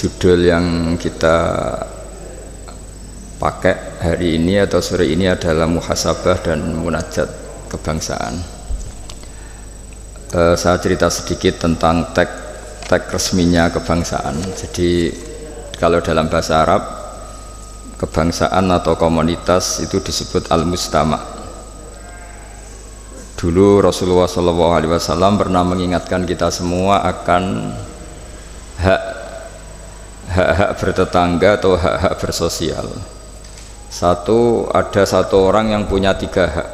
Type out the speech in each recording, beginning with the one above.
Judul yang kita pakai hari ini atau sore ini adalah muhasabah dan munajat kebangsaan. Saya cerita sedikit tentang tag resminya kebangsaan. Jadi kalau dalam bahasa Arab, kebangsaan atau komunitas itu disebut al-mustama'. Dulu Rasulullah SAW pernah mengingatkan kita semua akan hak-hak bertetangga atau hak-hak bersosial. Ada satu orang yang punya 3 hak,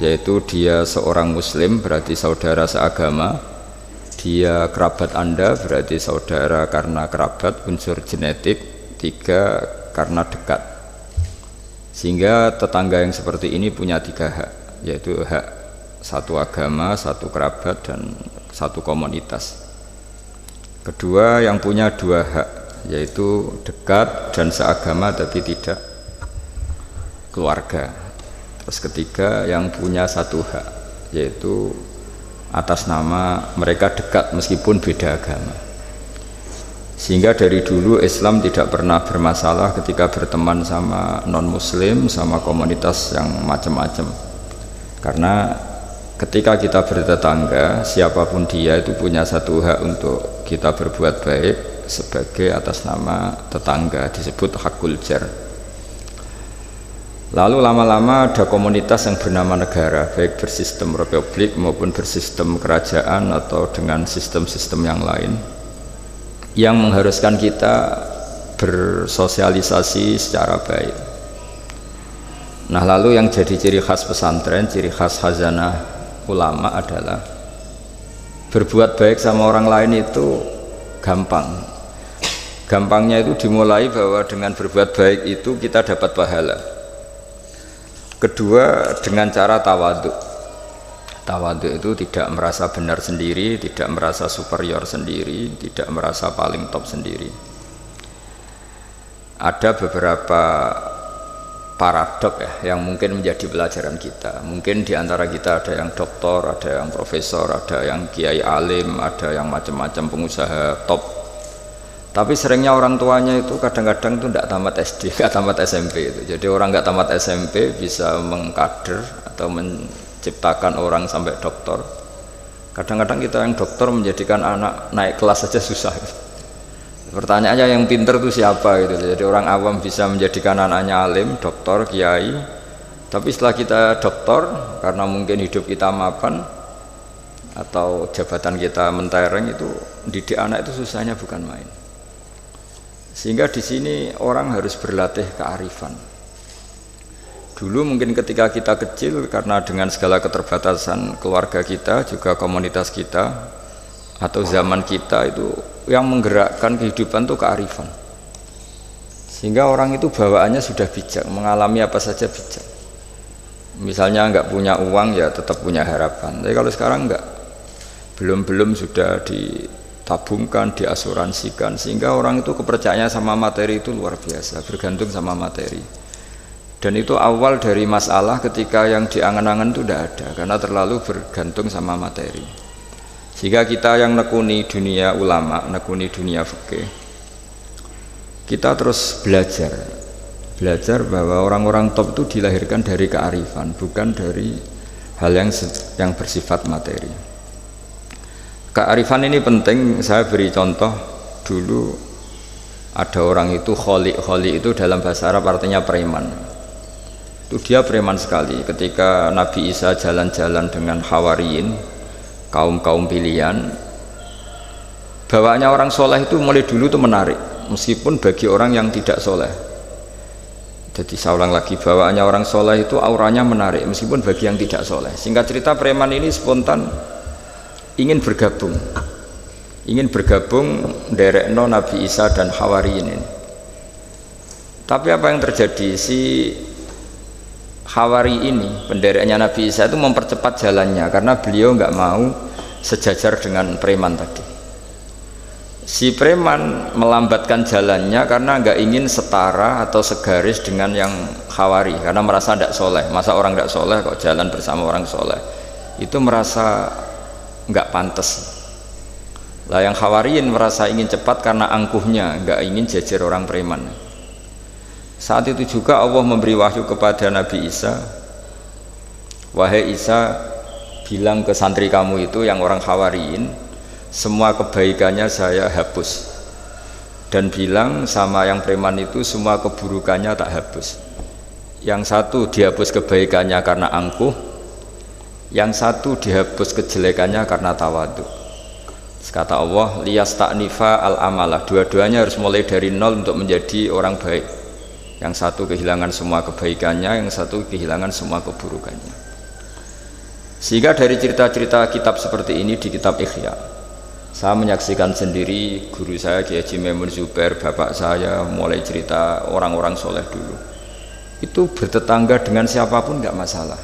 yaitu dia seorang muslim, berarti saudara seagama, dia kerabat Anda, berarti saudara karena kerabat, unsur genetik, 3 karena dekat. Sehingga tetangga yang seperti ini punya 3 hak, yaitu hak satu agama, satu kerabat, dan satu komunitas. Kedua, yang punya 2 hak, yaitu dekat dan seagama tapi tidak keluarga. Terus ketiga, yang punya 1 hak, yaitu atas nama mereka dekat meskipun beda agama. Sehingga dari dulu Islam tidak pernah bermasalah ketika berteman sama non-muslim, sama komunitas yang macam-macam. Karena ketika kita bertetangga, siapapun dia itu punya 1 hak untuk kita berbuat baik sebagai atas nama tetangga, disebut hakul jar. Lalu lama-lama ada komunitas yang bernama negara, baik bersistem republik maupun bersistem kerajaan atau dengan sistem-sistem yang lain, yang mengharuskan kita bersosialisasi secara baik. Nah, lalu yang jadi ciri khas pesantren, ciri khas khazanah ulama adalah berbuat baik sama orang lain itu gampang. Gampangnya itu dimulai bahwa dengan berbuat baik itu kita dapat pahala. Kedua, dengan cara tawadhu. Tawadhu itu tidak merasa benar sendiri, tidak merasa superior sendiri, tidak merasa paling top sendiri. Ada beberapa paradok ya yang mungkin menjadi pelajaran kita. Mungkin di antara kita ada yang doktor, ada yang profesor, ada yang kiai alim, ada yang macam-macam pengusaha top. Tapi seringnya orang tuanya itu kadang-kadang itu tidak tamat SD, tidak tamat SMP itu. Jadi orang nggak tamat SMP bisa mengkader atau menciptakan orang sampai doktor. Kadang-kadang kita yang dokter menjadikan anak naik kelas saja susah. Pertanyaannya yang pinter itu siapa gitu. Jadi orang awam bisa menjadikan anaknya alim, doktor, kiai. Tapi setelah kita doktor, karena mungkin hidup kita mapan atau jabatan kita mentereng, itu didik anak itu susahnya bukan main. Sehingga di sini orang harus berlatih kearifan. Dulu mungkin ketika kita kecil, karena dengan segala keterbatasan keluarga kita, juga komunitas kita, atau zaman kita itu yang menggerakkan kehidupan itu kearifan. Sehingga orang itu bawaannya sudah bijak, mengalami apa saja bijak. Misalnya nggak punya uang ya tetap punya harapan. Tapi kalau sekarang nggak, belum sudah ditabungkan, diasuransikan, sehingga orang itu kepercayaannya sama materi itu luar biasa, bergantung sama materi. Dan itu awal dari masalah ketika yang diangan-angan itu tidak ada, karena terlalu bergantung sama materi. Jika kita yang nekuni dunia ulama, nekuni dunia fikih, kita terus belajar bahwa orang-orang top itu dilahirkan dari kearifan, bukan dari hal yang bersifat materi. Kearifan ini penting. Saya beri contoh. Dulu ada orang itu kholi itu dalam bahasa Arab artinya preman. Itu dia preman sekali. Ketika Nabi Isa jalan-jalan dengan Hawariyin, kaum pilihan, bawaannya orang soleh itu mulai dulu itu menarik, meskipun bagi orang yang tidak soleh. Jadi saya ulang lagi, bawaannya orang soleh itu auranya menarik, meskipun bagi yang tidak soleh. Singkat cerita, preman ini spontan ingin bergabung nderekno Nabi Isa dan Hawariyin ini. Tapi apa yang terjadi? Si Hawari ini, pendereknya Nabi Isa itu mempercepat jalannya karena beliau nggak mau sejajar dengan preman tadi. Si preman melambatkan jalannya karena nggak ingin setara atau segaris dengan yang Hawari, karena merasa tidak soleh. Masa orang tidak soleh kok jalan bersama orang soleh, itu merasa nggak pantas. Lah yang Hawariyin merasa ingin cepat karena angkuhnya, nggak ingin jejer orang preman. Saat itu juga Allah memberi wahyu kepada Nabi Isa, wahai Isa, bilang ke santri kamu itu yang orang Hawariyin, semua kebaikannya saya hapus, dan bilang sama yang preman itu semua keburukannya tak hapus. Yang satu dihapus kebaikannya karena angkuh, yang satu dihapus kejelekannya karena tawadhu. Kata Allah, liyas ta'nifa al-amalah, dua-duanya harus mulai dari nol untuk menjadi orang baik. Yang satu kehilangan semua kebaikannya, yang satu kehilangan semua keburukannya. Sehingga dari cerita-cerita kitab seperti ini di kitab Ihya, saya menyaksikan sendiri guru saya Kiai Haji Maimun Zubair, bapak saya, mulai cerita orang-orang soleh dulu itu bertetangga dengan siapapun nggak masalah,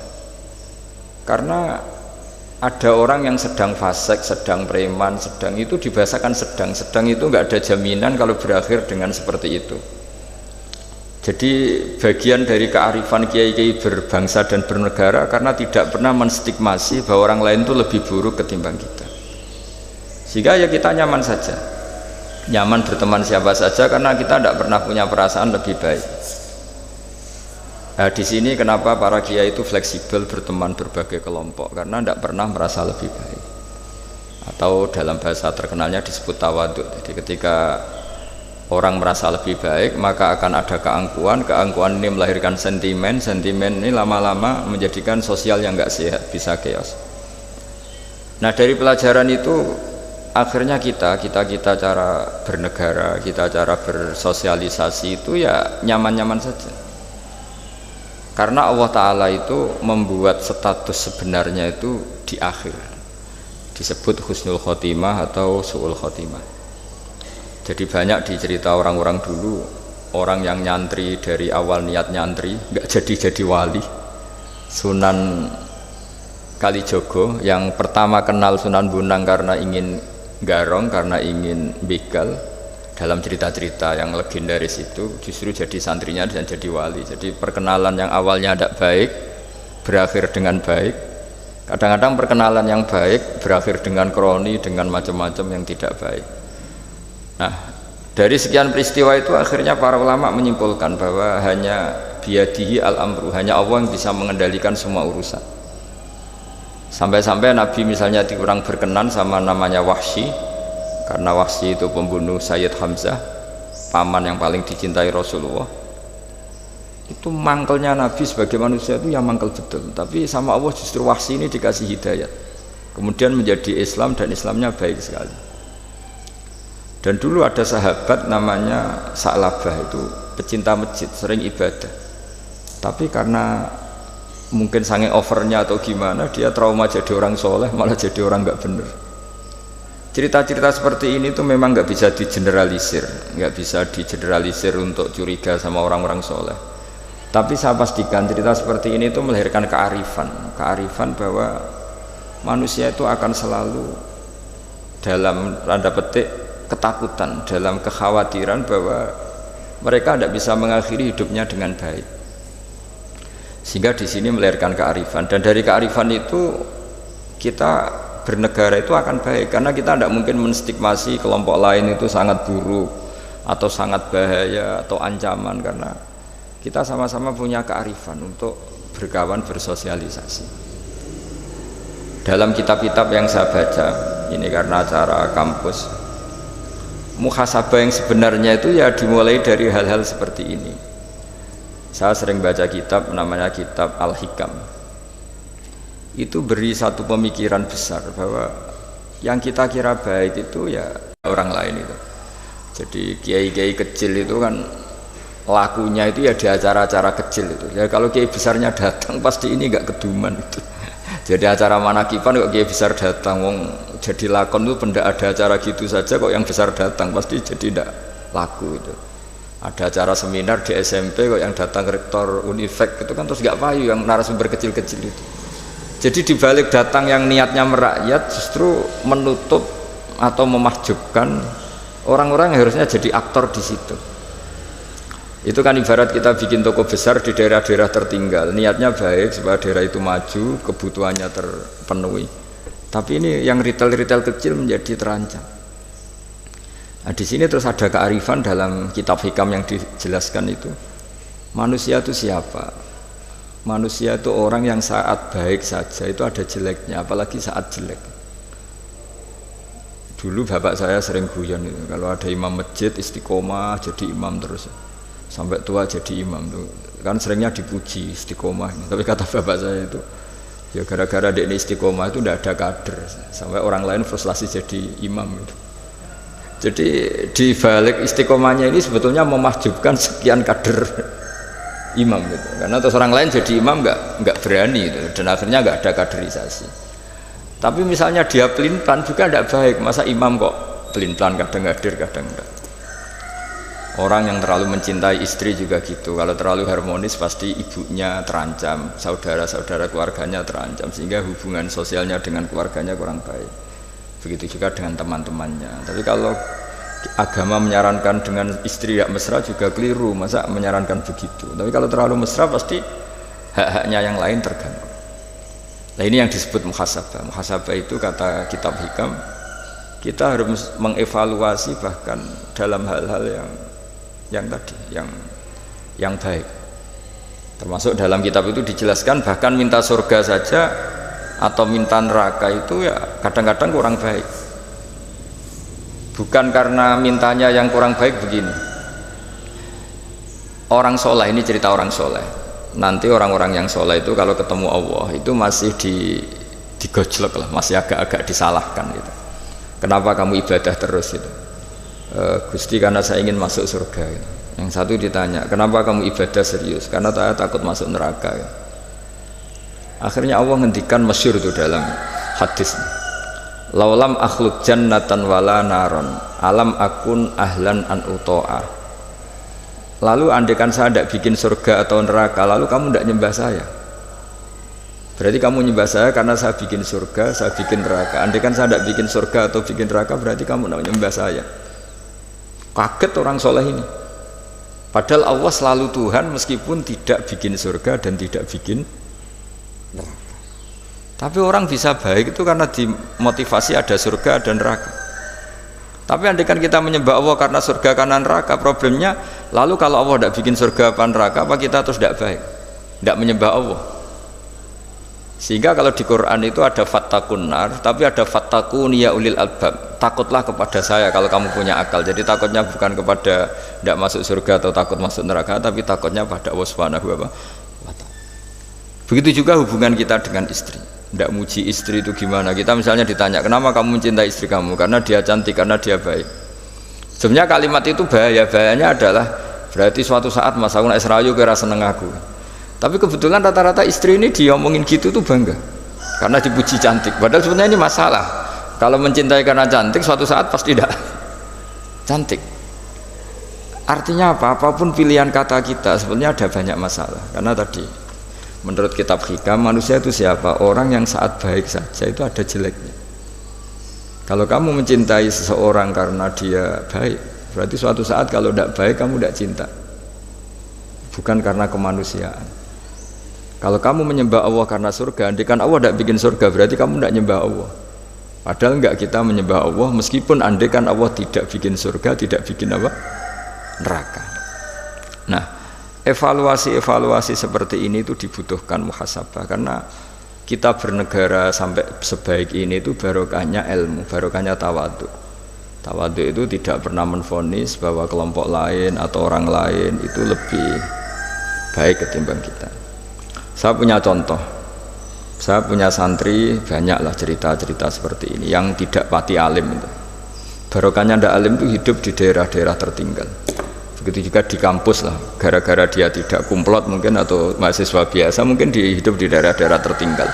karena ada orang yang sedang fasik, sedang preman, sedang itu dibahasakan sedang itu nggak ada jaminan kalau berakhir dengan seperti itu. Jadi bagian dari kearifan kiai-kiai berbangsa dan bernegara karena tidak pernah menstigmasi bahwa orang lain itu lebih buruk ketimbang kita, sehingga ya kita nyaman saja, nyaman berteman siapa saja karena kita tidak pernah punya perasaan lebih baik. Nah, di sini kenapa para kiai itu fleksibel berteman berbagai kelompok, karena tidak pernah merasa lebih baik, atau dalam bahasa terkenalnya disebut tawadhu. Jadi ketika orang merasa lebih baik maka akan ada keangkuhan ini melahirkan sentimen ini lama-lama menjadikan sosial yang nggak sehat, bisa chaos. Nah, dari pelajaran itu akhirnya kita cara bernegara, kita cara bersosialisasi itu ya nyaman-nyaman saja. Karena Allah Ta'ala itu membuat status sebenarnya itu di akhir, disebut husnul khotimah atau su'ul khotimah. Jadi banyak dicerita orang-orang dulu, orang yang nyantri dari awal niat nyantri nggak jadi wali. Sunan Kalijogo yang pertama kenal Sunan Bonang karena ingin garong, karena ingin begal, dalam cerita-cerita yang legendaris itu justru jadi santrinya dan jadi wali. Jadi perkenalan yang awalnya tidak baik berakhir dengan baik. Kadang-kadang perkenalan yang baik berakhir dengan kroni, dengan macam-macam yang tidak baik. Nah, dari sekian peristiwa itu akhirnya para ulama menyimpulkan bahwa hanya biyadihi al-amru, hanya Allah yang bisa mengendalikan semua urusan. Sampai-sampai Nabi misalnya kurang berkenan sama namanya Wahsy, karena Wahsy itu pembunuh Sayyid Hamzah, paman yang paling dicintai Rasulullah. Itu mangkelnya Nabi sebagai manusia itu ya mangkel betul, tapi sama Allah justru Wahsy ini dikasih hidayat, kemudian menjadi Islam dan Islamnya baik sekali. Dan dulu ada sahabat namanya Sa'labah, itu pecinta masjid, sering ibadah, tapi karena mungkin saking overnya atau gimana dia trauma jadi orang soleh, malah jadi orang nggak bener. Cerita-cerita seperti ini tuh memang nggak bisa digeneralisir, untuk curiga sama orang-orang soleh. Tapi saya pastikan cerita seperti ini tuh melahirkan kearifan bahwa manusia itu akan selalu dalam tanda petik ketakutan, dalam kekhawatiran bahwa mereka tidak bisa mengakhiri hidupnya dengan baik. Sehingga di sini melahirkan kearifan, dan dari kearifan itu kita bernegara itu akan baik, karena kita tidak mungkin menstigmasi kelompok lain itu sangat buruk atau sangat bahaya atau ancaman, karena kita sama-sama punya kearifan untuk berkawan, bersosialisasi. Dalam kitab-kitab yang saya baca ini karena acara kampus, muhasabah yang sebenarnya itu ya dimulai dari hal-hal seperti ini. Saya sering baca kitab namanya kitab Al-Hikam, itu beri satu pemikiran besar bahwa yang kita kira baik itu ya orang lain itu. Jadi kiai-kiai kecil itu kan lakunya itu ya di acara-acara kecil itu. Ya kalau kiai besarnya datang pasti ini nggak keduman itu. Jadi acara manakipan kok kiai besar datang, wong jadi lakon itu pendak ada acara gitu saja kok yang besar datang pasti jadi tidak laku itu. Ada acara seminar di SMP kok yang datang rektor Unifek itu kan terus nggak payu yang narasumber kecil-kecil itu. Jadi dibalik datang yang niatnya merakyat justru menutup atau memahjubkan orang-orang yang harusnya jadi aktor di situ. Itu kan ibarat kita bikin toko besar di daerah-daerah tertinggal, niatnya baik supaya daerah itu maju, kebutuhannya terpenuhi. Tapi ini yang retail-retail kecil menjadi terancam. Nah, di sini terus ada kearifan dalam kitab hikam yang dijelaskan itu. Manusia itu siapa? Manusia itu orang yang saat baik saja itu ada jeleknya, apalagi saat jelek. Dulu bapak saya sering guyon itu, kalau ada imam masjid istiqomah jadi imam terus sampai tua jadi imam tuh. Kan seringnya dipuji istiqomah. Tapi kata bapak saya itu, ya gara-gara dia ini istiqomah itu tidak ada kader, sampai orang lain frustrasi jadi imam gitu. Jadi di balik istiqomahnya ini sebetulnya memahjubkan sekian kader imam gitu. Karena terus orang lain jadi imam nggak berani gitu. Dan akhirnya nggak ada kaderisasi. Tapi misalnya dia pelin-pelan juga tidak baik. Masa imam kok pelin-pelan kadang hadir kadang enggak. Orang yang terlalu mencintai istri juga gitu. Kalau terlalu harmonis pasti ibunya terancam, saudara-saudara keluarganya terancam, sehingga hubungan sosialnya dengan keluarganya kurang baik. Begitu juga dengan teman-temannya. Tapi kalau agama menyarankan dengan istri tidak mesra juga keliru. Masa menyarankan begitu? Tapi kalau terlalu mesra pasti hak-haknya yang lain terganggu. Nah ini yang disebut muhasabah. Muhasabah itu kata kitab hikam, kita harus mengevaluasi bahkan dalam hal-hal yang tadi, yang baik. Termasuk dalam kitab itu dijelaskan bahkan minta surga saja atau minta neraka itu ya kadang-kadang kurang baik. Bukan karena mintanya yang kurang baik begini. Orang soleh, ini cerita orang soleh. Nanti orang-orang yang soleh itu kalau ketemu Allah itu masih digojlok lah, masih agak-agak disalahkan gitu. Kenapa kamu ibadah terus gitu? Gusti karena saya ingin masuk surga gitu. Yang satu ditanya, kenapa kamu ibadah serius? Karena saya takut masuk neraka gitu. Akhirnya Allah ngendikan masyhur itu dalam hadis, laulam akhluk jannatan wala naron alam akun ahlan an uto'a. Lalu andaikan saya tidak bikin surga atau neraka, lalu kamu tidak nyembah saya. Berarti kamu nyembah saya karena saya bikin surga, saya bikin neraka. Andaikan saya tidak bikin surga atau bikin neraka, berarti kamu tidak nyembah saya. Kaget orang soleh ini. Padahal Allah selalu Tuhan meskipun tidak bikin surga dan tidak bikin neraka. Tapi orang bisa baik itu karena dimotivasi ada surga dan neraka. Tapi andaikan kita menyembah Allah karena surga karena neraka, problemnya lalu kalau Allah tidak bikin surga apa neraka, apa kita terus tidak baik, tidak menyembah Allah. Sehingga kalau di Quran itu ada fattakun nar, tapi ada fattakun ya ulil albab, takutlah kepada saya kalau kamu punya akal. Jadi takutnya bukan kepada tidak masuk surga atau takut masuk neraka, tapi takutnya pada Allah Subhanahu wa ta'ala. Begitu juga hubungan kita dengan istri. Tidak muji istri itu gimana? Kita misalnya ditanya, kenapa kamu mencintai istri kamu? Karena dia cantik, karena dia baik. Sebenarnya kalimat itu bahayanya adalah berarti suatu saat Mas aku naik serayu kira seneng aku. Tapi kebetulan rata-rata istri ini diomongin gitu tuh bangga karena dipuji cantik. Padahal sebenarnya ini masalah. Kalau mencintai karena cantik, suatu saat pasti tidak cantik. Artinya apa? Apapun pilihan kata kita sebenarnya ada banyak masalah. Karena tadi menurut kitab hikam, manusia itu siapa? Orang yang saat baik saja itu ada jeleknya. Kalau kamu mencintai seseorang karena dia baik, berarti suatu saat kalau tidak baik kamu tidak cinta. Bukan karena kemanusiaan. Kalau kamu menyembah Allah karena surga, andaikan Allah tidak bikin surga, berarti kamu tidak menyembah Allah. Padahal enggak, kita menyembah Allah meskipun andaikan Allah tidak bikin surga, tidak bikin apa? Neraka. Nah, evaluasi seperti ini itu dibutuhkan muhasabah, karena kita bernegara sampai sebaik ini itu barokahnya ilmu, barokahnya tawadhu. Tawadhu itu tidak pernah menvonis bahwa kelompok lain atau orang lain itu lebih baik ketimbang kita. Saya punya contoh, saya punya santri banyaklah cerita-cerita seperti ini yang tidak pati alim itu. Barokahnya ndak alim itu hidup di daerah-daerah tertinggal. Begitu juga di kampus lah, gara-gara dia tidak kumplot mungkin atau mahasiswa biasa mungkin hidup di daerah-daerah tertinggal.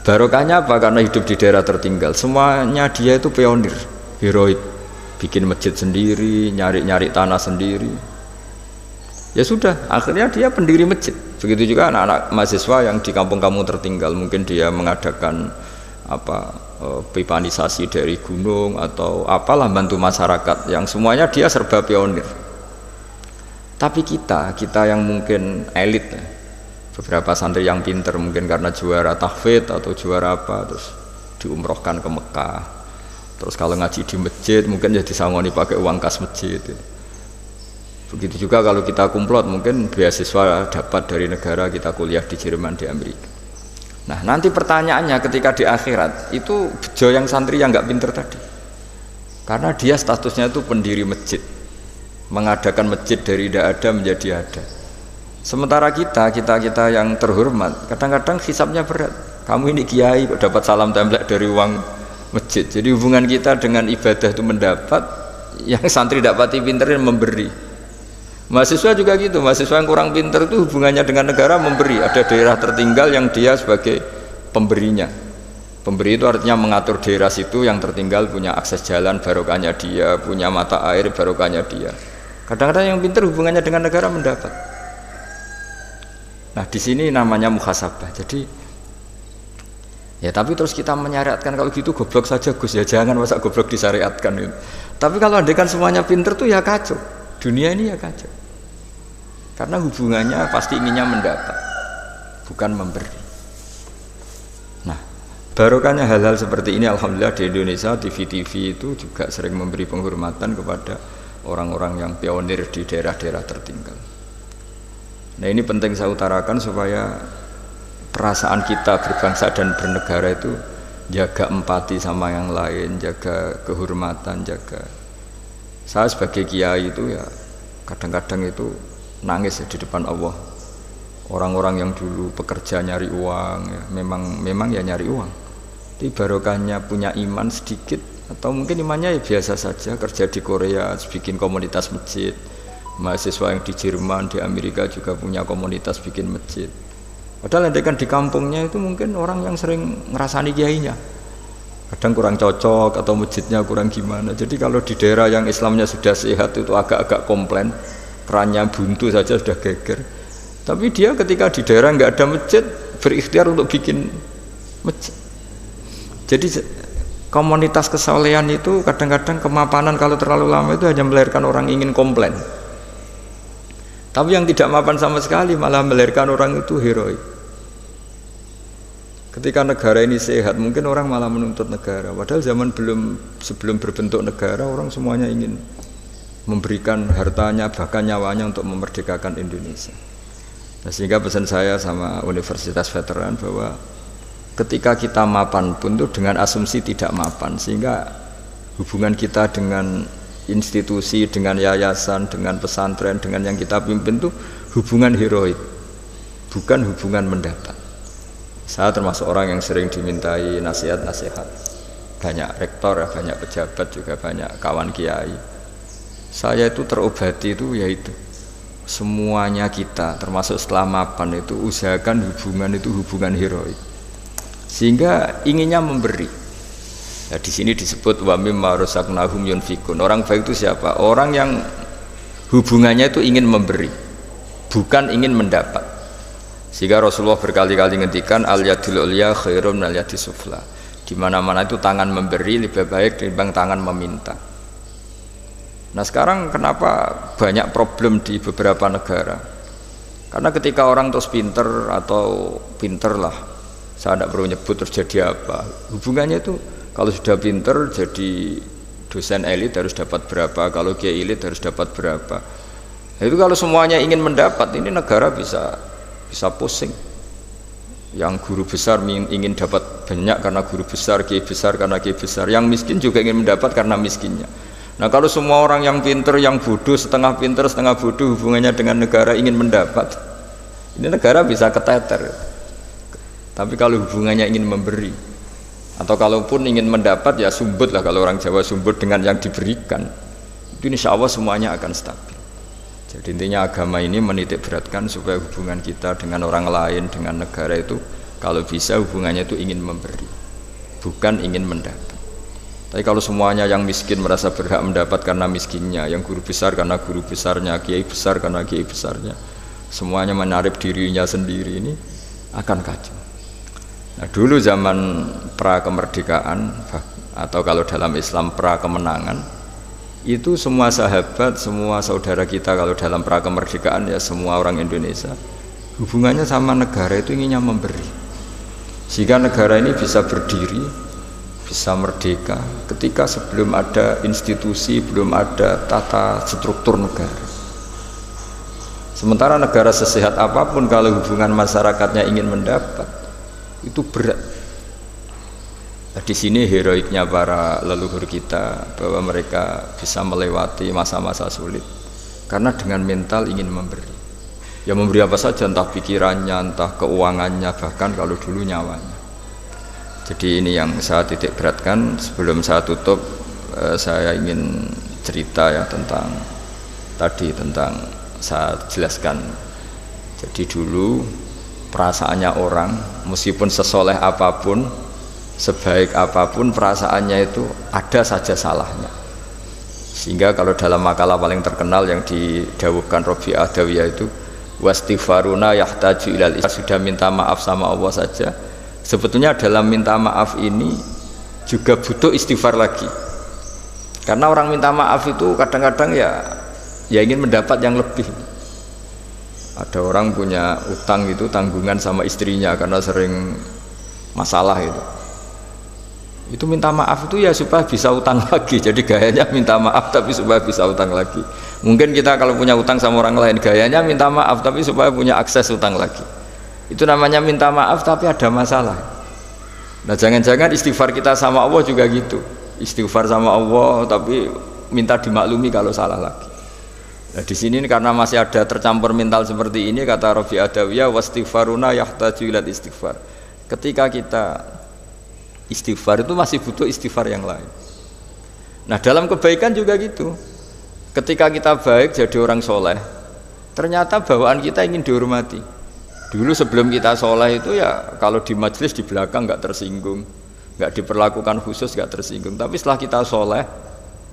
Barokahnya apa? Karena hidup di daerah tertinggal semuanya dia itu pionir, heroik, bikin masjid sendiri, nyari-nyari tanah sendiri. Ya sudah, akhirnya dia pendiri masjid. Begitu juga anak-anak mahasiswa yang di kampung-kampung tertinggal, mungkin dia mengadakan pipanisasi dari gunung atau apalah, bantu masyarakat, yang semuanya dia serba pionir. Tapi kita yang mungkin elit, beberapa santri yang pinter mungkin karena juara tahfidz atau juara apa terus diumrohkan ke Mekah Terus kalau ngaji di masjid mungkin ya disangoni pakai uang kas masjid. Begitu juga kalau kita kumplot mungkin beasiswa dapat dari negara, kita kuliah di Jerman, di Amerika. Nah nanti pertanyaannya ketika di akhirat itu bejo yang santri yang nggak pinter tadi, karena dia statusnya itu pendiri masjid, mengadakan masjid dari tidak ada menjadi ada. Sementara kita yang terhormat kadang-kadang hisabnya berat. Kamu ini kiai kok dapat salam template dari uang masjid. Jadi hubungan kita dengan ibadah itu mendapat, yang santri dapati pinter memberi. Mahasiswa juga gitu, mahasiswa yang kurang pinter itu hubungannya dengan negara memberi. Ada daerah tertinggal yang dia sebagai pemberinya. Pemberi itu artinya mengatur daerah situ yang tertinggal punya akses jalan, barokahnya dia, punya mata air, barokahnya dia. Kadang-kadang yang pinter hubungannya dengan negara mendapat. Nah di sini namanya muhasabah. Jadi ya tapi terus kita menyariatkan kalau gitu goblok saja Gus, ya jangan masa goblok disyariatkan gitu. Tapi kalau andekan semuanya pinter tuh ya kacau. Dunia ini ya kacau. Karena hubungannya pasti inginnya mendapat, bukan memberi. Nah, barokahnya hal-hal seperti ini alhamdulillah di Indonesia TV-TV itu juga sering memberi penghormatan kepada orang-orang yang pionir di daerah-daerah tertinggal. Nah, ini penting saya utarakan supaya perasaan kita berbangsa dan bernegara itu jaga empati sama yang lain, jaga kehormatan, jaga. Saya sebagai kiai itu ya kadang-kadang itu nangis ya di depan Allah. Orang-orang yang dulu pekerja nyari uang ya, memang ya nyari uang. Tapi barokahnya punya iman sedikit atau mungkin imannya ya biasa saja, kerja di Korea bikin komunitas masjid. Mahasiswa yang di Jerman, di Amerika juga punya komunitas bikin masjid. Padahal nanti kan di kampungnya itu mungkin orang yang sering ngerasani kiainya. Kadang kurang cocok atau masjidnya kurang gimana. Jadi kalau di daerah yang Islamnya sudah sehat itu agak-agak komplain, kerannya buntu saja sudah geger. Tapi dia ketika di daerah nggak ada masjid berikhtiar untuk bikin masjid. Jadi komunitas kesolehan itu kadang-kadang kemapanan kalau terlalu lama itu hanya melahirkan orang ingin komplain. Tapi yang tidak mapan sama sekali malah melahirkan orang itu heroik. Ketika negara ini sehat mungkin orang malah menuntut negara. Padahal zaman sebelum berbentuk negara orang semuanya ingin memberikan hartanya bahkan nyawanya untuk memerdekakan Indonesia. Nah, sehingga pesan saya sama Universitas Veteran bahwa ketika kita mapan pun itu dengan asumsi tidak mapan, sehingga hubungan kita dengan institusi, dengan yayasan, dengan pesantren, dengan yang kita pimpin itu hubungan heroik, bukan hubungan mendapat. Saya termasuk orang yang sering dimintai nasihat-nasihat, banyak rektor, banyak pejabat, juga banyak kawan kiai. Saya itu terobati itu yaitu semuanya kita termasuk setelah mapan itu usahakan hubungan itu hubungan heroik, sehingga inginnya memberi. Nah, di sini disebut wa mimma razaqnahum yunfikun. Orang baik itu siapa? Orang yang hubungannya itu ingin memberi, bukan ingin mendapat. Sehingga Rasulullah berkali-kali ngendikan al yadul ulya khairum minal yadis sufla. Di mana-mana itu tangan memberi lebih baik dibanding tangan meminta. Nah sekarang kenapa banyak problem di beberapa negara? Karena ketika orang terus pinter atau pinter lah, saya tidak perlu nyebut terus jadi apa, hubungannya itu kalau sudah pinter jadi dosen elit harus dapat berapa, kalau kiai elit harus dapat berapa. Nah, itu kalau semuanya ingin mendapat, ini negara bisa pusing. Yang guru besar ingin dapat banyak karena guru besar, kiai besar karena kiai besar, yang miskin juga ingin mendapat karena miskinnya. Nah kalau semua orang yang pinter, yang bodoh, setengah pinter, setengah bodoh hubungannya dengan negara ingin mendapat, ini negara bisa keteter. Tapi kalau hubungannya ingin memberi, atau kalaupun ingin mendapat ya sumbut lah, kalau orang Jawa sumbut dengan yang diberikan, itu insya Allah semuanya akan stabil. Jadi intinya agama ini menitik beratkan supaya hubungan kita dengan orang lain, dengan negara itu kalau bisa hubungannya itu ingin memberi, bukan ingin mendapat. Tapi kalau semuanya yang miskin merasa berhak mendapat karena miskinnya, yang guru besar karena guru besarnya, kiai besar karena kiai besarnya, semuanya menarik dirinya sendiri, ini akan kacau. Nah dulu zaman pra kemerdekaan atau kalau dalam Islam pra kemenangan, itu semua sahabat, semua saudara kita kalau dalam pra kemerdekaan ya semua orang Indonesia hubungannya sama negara itu inginnya memberi, sehingga negara ini bisa berdiri, bisa merdeka ketika sebelum ada institusi, belum ada tata struktur negara. Sementara negara sesehat apapun kalau hubungan masyarakatnya ingin mendapat, itu berat. Nah, di sini heroiknya para leluhur kita bahwa mereka bisa melewati masa-masa sulit karena dengan mental ingin memberi. Ya memberi apa saja, entah pikirannya, entah keuangannya, bahkan kalau dulu nyawanya. Jadi ini yang saya titik beratkan. Sebelum saya tutup, saya ingin cerita ya tentang saya jelaskan. Jadi dulu perasaannya orang, meskipun sesoleh apapun, sebaik apapun, perasaannya itu ada saja salahnya. Sehingga kalau dalam makalah paling terkenal yang didawuhkan Robi Adawiyah itu, wastighfaruna yahtaju ilal istighfar, sudah minta maaf sama Allah saja, sebetulnya dalam minta maaf ini juga butuh istighfar lagi. Karena orang minta maaf itu kadang-kadang ya ingin mendapat yang lebih. Ada orang punya utang itu, tanggungan sama istrinya karena sering masalah itu minta maaf itu ya supaya bisa utang lagi. Jadi gayanya minta maaf tapi supaya bisa utang lagi. Mungkin kita kalau punya utang sama orang lain, gayanya minta maaf tapi supaya punya akses utang lagi. Itu namanya minta maaf tapi ada masalah. Nah jangan-jangan istighfar kita sama Allah juga gitu, istighfar sama Allah tapi minta dimaklumi kalau salah lagi. Nah di sini karena masih ada tercampur mental seperti ini, kata Rabi Adawiyah, wastighfaruna yahtaju ila istighfar. Ketika kita istighfar itu masih butuh istighfar yang lain. Nah dalam kebaikan juga gitu. Ketika kita baik jadi orang soleh, ternyata bawaan kita ingin dihormati. Dulu sebelum kita soleh itu ya kalau di majelis di belakang nggak tersinggung, nggak diperlakukan khusus, nggak tersinggung. Tapi setelah kita soleh,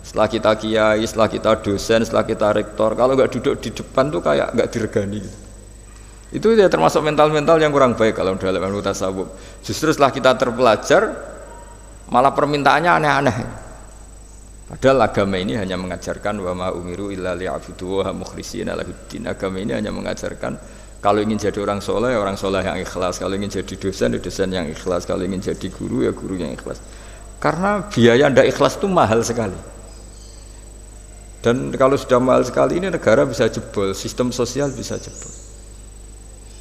setelah kita kiai, setelah kita dosen, setelah kita rektor, kalau nggak duduk di depan tuh kayak nggak diregani. Itu ya termasuk mental-mental yang kurang baik kalau dalam ilmu tasawuf. Justru setelah kita terpelajar, malah permintaannya aneh-aneh. Padahal agama ini hanya mengajarkan wa ma umiru illa liya'budu wa mukhlishina lahuddin. Agama ini hanya mengajarkan kalau ingin jadi orang soleh yang ikhlas. Kalau ingin jadi dosen, dosen yang ikhlas. Kalau ingin jadi guru, ya guru yang ikhlas. Karena biaya ndak ikhlas itu mahal sekali. Dan kalau sudah mahal sekali ini negara bisa jebol, sistem sosial bisa jebol.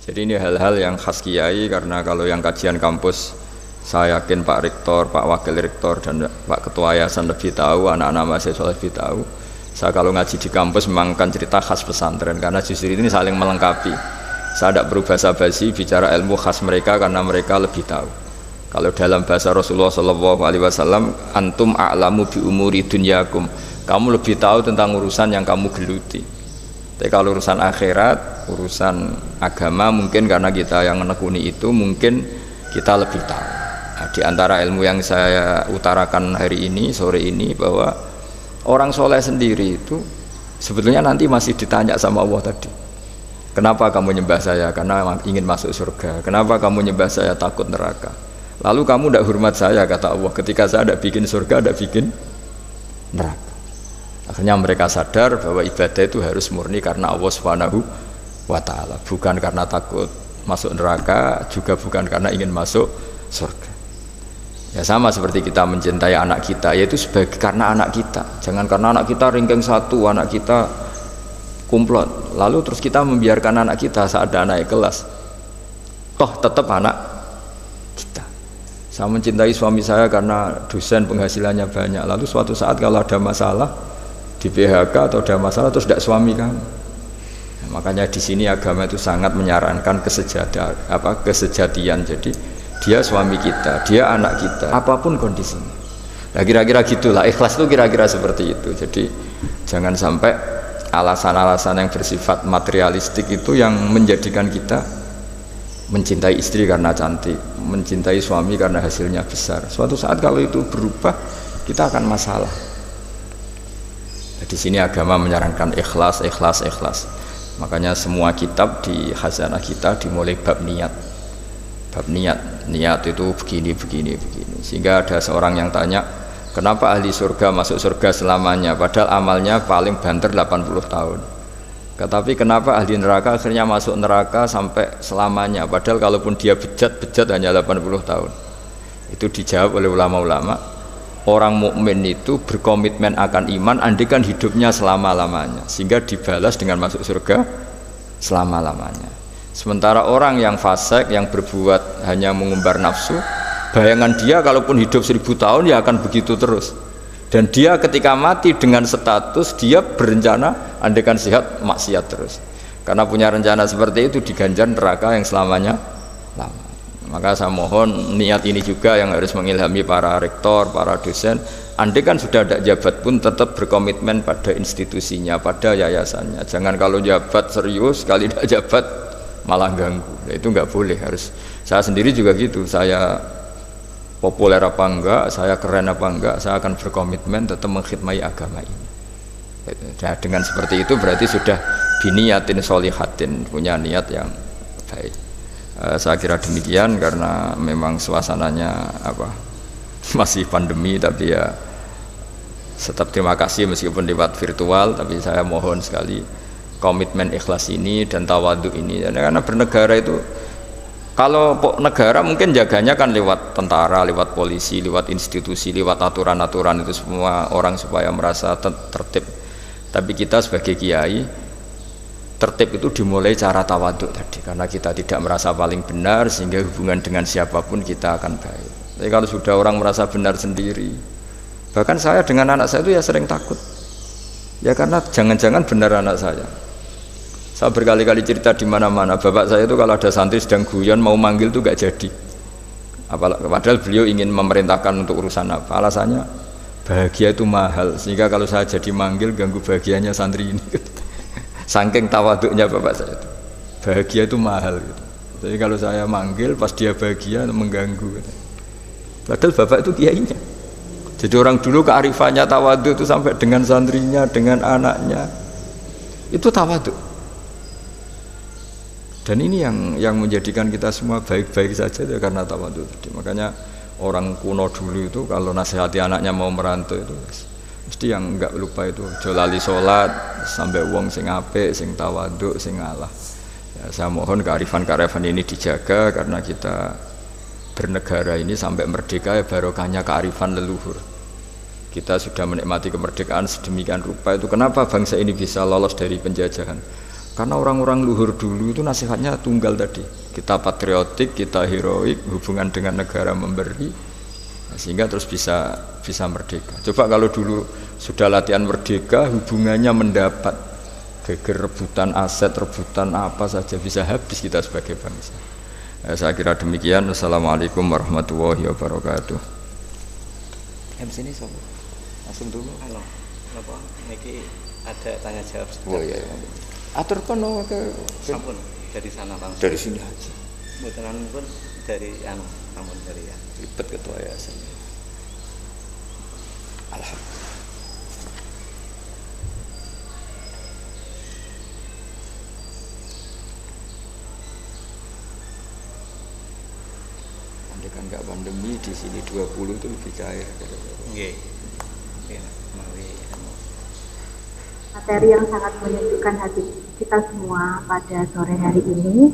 Jadi ini hal-hal yang khas kiai, karena kalau yang kajian kampus saya yakin Pak Rektor, Pak Wakil Rektor dan Pak Ketua Yayasan lebih tahu, anak-anak mahasiswa lebih tahu. Saya kalau ngaji di kampus memang akan cerita khas pesantren karena justru ini saling melengkapi. Saya tidak perlu basa-basi bicara ilmu khas mereka karena mereka lebih tahu. Kalau dalam bahasa Rasulullah SAW, antum a'lamu bi umuri dunyakum. Kamu lebih tahu tentang urusan yang kamu geluti. Tapi kalau urusan akhirat, urusan agama mungkin karena kita yang menekuni itu mungkin kita lebih tahu. Nah, di antara ilmu yang saya utarakan hari ini, sore ini, bahwa orang soleh sendiri itu sebetulnya nanti masih ditanya sama Allah tadi. Kenapa kamu nyembah saya? Karena ingin masuk surga. Kenapa kamu nyembah saya? Takut neraka. Lalu kamu tidak hormat saya, kata Allah, ketika saya tidak bikin surga, tidak bikin neraka. Akhirnya mereka sadar bahwa ibadah itu harus murni karena Allah Subhanahu wa ta'ala, bukan karena takut masuk neraka, juga bukan karena ingin masuk surga. Ya sama seperti kita mencintai anak kita, yaitu sebagai karena anak kita. Jangan karena anak kita ringkeng satu, anak kita kumplot, lalu terus kita membiarkan anak kita saat ada naik kelas, toh tetap anak kita. Saya mencintai suami saya karena dosen penghasilannya banyak, lalu suatu saat kalau ada masalah di PHK atau ada masalah terus tidak suami kamu. Nah, makanya di sini agama itu sangat menyarankan kesejatian. Jadi dia suami kita, dia anak kita, apapun kondisinya. Nah kira-kira gitulah, ikhlas itu kira-kira seperti itu. Jadi jangan sampai alasan-alasan yang bersifat materialistik itu yang menjadikan kita mencintai istri karena cantik, mencintai suami karena hasilnya besar. Suatu saat kalau itu berubah, kita akan masalah. Di sini agama menyarankan ikhlas. Makanya semua kitab di khazanah kita dimulai bab niat. Bab niat itu begini. Sehingga ada seorang yang tanya, kenapa ahli surga masuk surga selamanya padahal amalnya paling banter 80 tahun. Tetapi kenapa ahli neraka akhirnya masuk neraka sampai selamanya padahal kalaupun dia bejat hanya 80 tahun. Itu dijawab oleh ulama-ulama, orang mukmin itu berkomitmen akan iman andikan hidupnya selama-lamanya, sehingga dibalas dengan masuk surga selama-lamanya. Sementara orang yang fasik, yang berbuat hanya mengumbar nafsu, bayangan dia kalaupun hidup 1000 tahun ya akan begitu terus. Dan dia ketika mati dengan status dia berencana andikan sehat maksiat terus. Karena punya rencana seperti itu diganjar neraka yang selamanya lama. Maka saya mohon niat ini juga yang harus mengilhami para rektor, para dosen. Andai kan sudah ada jabat pun tetap berkomitmen pada institusinya, pada yayasannya. Jangan kalau jabat serius, kali tidak jabat malah ganggu. Nah, itu nggak boleh. Harus. Saya sendiri juga gitu. Saya populer apa enggak, saya keren apa enggak, saya akan berkomitmen tetap mengkhidmati agama ini. Nah, dengan seperti itu berarti sudah biniyatin solihatin, punya niat yang baik. Saya kira demikian karena memang suasananya masih pandemi, tapi ya tetap terima kasih meskipun lewat virtual, tapi saya mohon sekali komitmen ikhlas ini dan tawadhu ini. Karena bernegara itu, kalau negara mungkin jaganya kan lewat tentara, lewat polisi, lewat institusi, lewat aturan-aturan itu semua orang supaya merasa tertib. Tapi kita sebagai kiai, tertib itu dimulai cara tawaduk tadi, karena kita tidak merasa paling benar sehingga hubungan dengan siapapun kita akan baik. Tapi kalau sudah orang merasa benar sendiri, bahkan saya dengan anak saya itu ya sering takut, ya karena jangan-jangan benar anak saya. Saya berkali-kali cerita di mana-mana, bapak saya itu kalau ada santri sedang guyon mau manggil itu gak jadi. Padahal beliau ingin memerintahkan untuk urusan apa? Alasannya bahagia itu mahal, sehingga kalau saya jadi manggil ganggu bahagianya santri ini. Saking tawaduknya bapak saya itu, bahagia itu mahal gitu. Jadi kalau saya manggil pas dia bahagia mengganggu gitu. Padahal bapak itu kiainya. Jadi orang dulu kearifannya tawaduk itu sampai dengan santrinya, dengan anaknya itu tawaduk. Dan ini yang menjadikan kita semua baik-baik saja ya, karena tawaduk tadi. Makanya orang kuno dulu itu kalau nasihati anaknya mau merantau itu mesti yang enggak lupa itu jolali sholat sampai wong sing apik, sing tawaduk, sing ngalah. Ya, saya mohon kearifan-kearifan ini dijaga karena kita bernegara ini sampai merdeka ya barokahnya kearifan leluhur. Kita sudah menikmati kemerdekaan sedemikian rupa, itu kenapa bangsa ini bisa lolos dari penjajahan? Karena orang-orang luhur dulu itu nasihatnya tunggal tadi. Kita patriotik, kita heroik, hubungan dengan negara memberi, sehingga terus bisa merdeka. Coba kalau dulu sudah latihan merdeka, hubungannya mendapat, geger rebutan aset, rebutan apa saja bisa habis kita sebagai bangsa. Saya kira demikian. Wassalamualaikum warahmatullahi wabarakatuh. Sini sob, langsung dulu. Halo, apa? Niki ada tanya jawab. Oh iya. Atur kono ke sampun dari sana langsung. Dari sini aja. Mboten pun dari sampun dari ya. Ribet ketua yayasan. Alhamdulillah. Andai kan nggak pandemi di sini 20 itu lebih cair. Nggih. Materi yang sangat menyejukkan hati kita semua pada sore hari ini,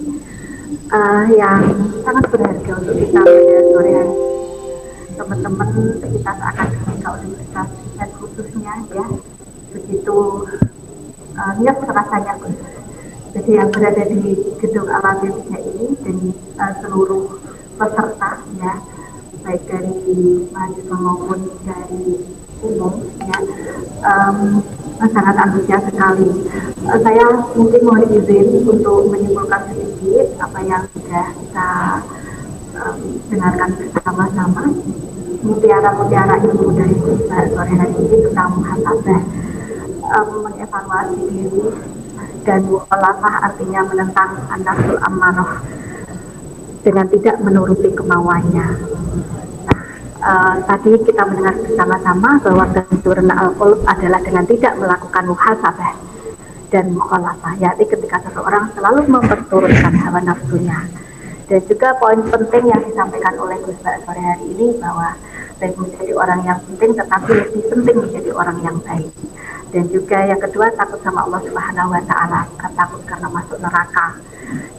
yang sangat berharga untuk kita pada sore hari ini. Teman-teman sekitar akademika universitas dan khususnya ya, begitu niat rasanya Gus. Jadi yang berada di gedung Alam 3 ini dan seluruh peserta ya, baik dari mahasiswa maupun dari umum ya, sangat antusias sekali. Saya mungkin mohon izin untuk menyimpulkan sedikit apa yang sudah kita dengarkan bersama-sama. Mutiara-mutiara ilmu dari kita sore hari ini tentang muhasabah, mengevaluasi diri, dan mukhalafah artinya menentang an-nafsul ammarah dengan tidak menuruti kemauannya. Tadi kita mendengar bersama-sama bahwa benturan al-qulub adalah dengan tidak melakukan muhasabah dan mukhalafah, yakni ketika seseorang selalu memperturutkan hawa nafsunya. Dan juga poin penting yang disampaikan oleh Gus Bak sore hari ini bahwa baik menjadi orang yang penting tetapi lebih penting menjadi orang yang baik. Dan juga yang kedua, takut sama Allah Subhanahu wa Ta'ala, bukan takut karena masuk neraka.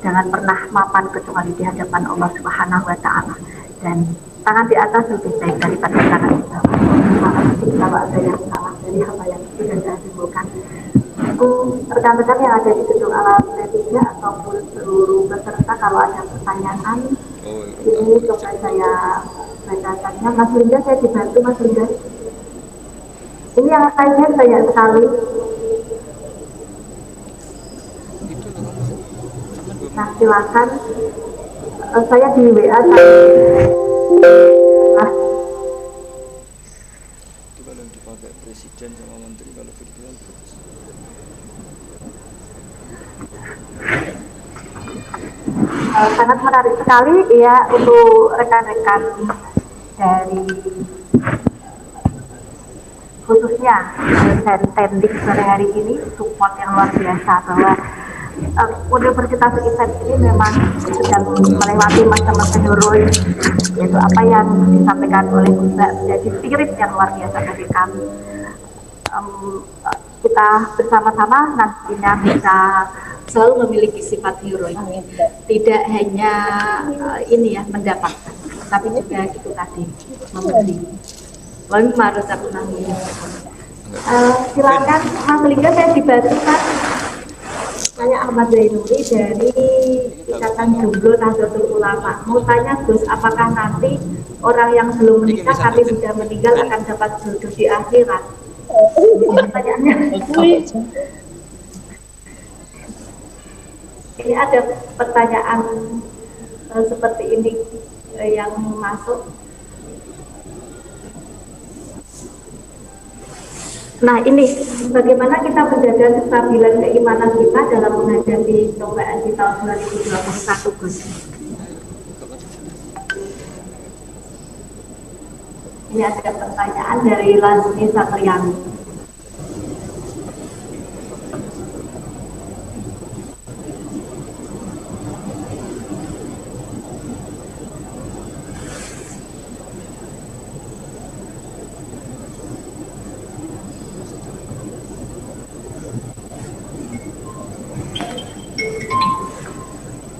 Jangan pernah mapan kecuali di hadapan Allah Subhanahu wa Ta'ala. Dan tangan di atas lebih baik daripada tangan di bawah. Maaf kalau ada yang salah dari apa yang sudah saya simpulkan. Itu rekan-rekan yang ada di gedung alam P3 ataupun seluruh peserta kalau ada pertanyaan ini coba saya bacakannya. Mas Linda, saya dibantu Mas Linda. Ini yang lainnya banyak sekali. Nah silakan, saya di WA itu kalau dipakai presiden sama menteri kalau virtual bagus. Sangat menarik sekali ya untuk rekan-rekan dari khususnya dari Tendik sore hari ini, support yang luar biasa bahwa Universitas Event ini memang sedang melewati masa-masa heroik, yaitu apa yang disampaikan oleh Mbak menjadi spirit yang luar biasa dari kami. Kita bersama-sama nantinya bisa selalu memiliki sifat heroik, tidak hanya ini ya mendapatkan, tapi juga itu tadi memberi. Silakan Mas Lingga, saya dibantukan. Saya Ahmad Zainuri dari Ikatan Jomblo Nahdlatul Ulama. Mau tanya Gus, apakah nanti orang yang belum menikah tapi sudah meninggal akan dapat jodoh di akhirat? Pertanyaannya. Ini ada pertanyaan seperti ini yang masuk. Nah ini, bagaimana kita menjaga kestabilan keimanan kita dalam menghadapi cobaan di tahun 2021, Gus? Ini ada pertanyaan dari Lansmi Satriani.